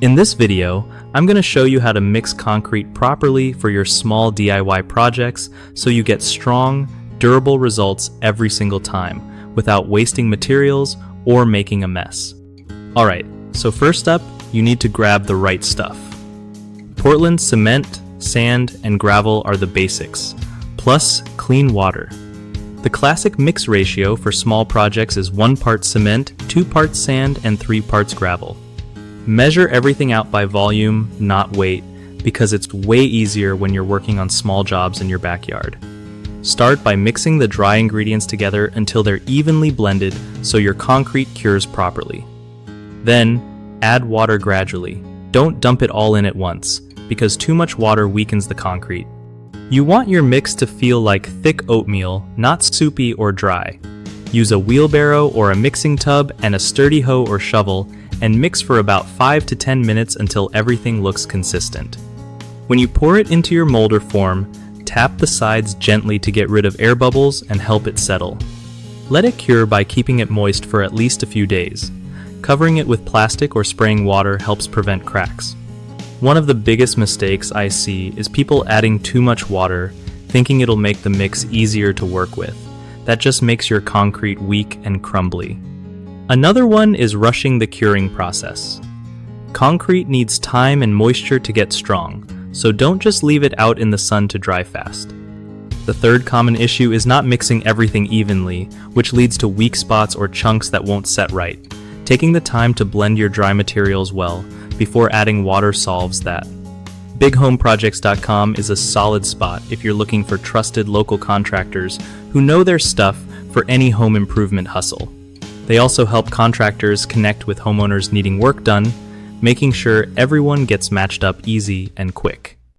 In this video, I'm going to show you how to mix concrete properly for your small DIY projects so you get strong, durable results every single time without wasting materials or making a mess. Alright, so first up, you need to grab the right stuff. Portland cement, sand, and gravel are the basics, plus clean water. The classic mix ratio for small projects is 1 part cement, 2 parts sand, and 3 parts gravel. Measure everything out by volume, not weight, because it's way easier when you're working on small jobs in your backyard. Start by mixing the dry ingredients together until they're evenly blended so your concrete cures properly. Then, add water gradually. Don't dump it all in at once, because too much water weakens the concrete. You want your mix to feel like thick oatmeal, not soupy or dry. Use a wheelbarrow or a mixing tub and a sturdy hoe or shovel, and mix for about 5 to 10 minutes until everything looks consistent. When you pour it into your mold or form, tap the sides gently to get rid of air bubbles and help it settle. Let it cure by keeping it moist for at least a few days. Covering it with plastic or spraying water helps prevent cracks. One of the biggest mistakes I see is people adding too much water, thinking it'll make the mix easier to work with. That just makes your concrete weak and crumbly. Another one is rushing the curing process. Concrete needs time and moisture to get strong, so don't just leave it out in the sun to dry fast. The third common issue is not mixing everything evenly, which leads to weak spots or chunks that won't set right. Taking the time to blend your dry materials well before adding water solves that. BigHomeProjects.com is a solid spot if you're looking for trusted local contractors who know their stuff for any home improvement hustle. They also help contractors connect with homeowners needing work done, making sure everyone gets matched up easy and quick.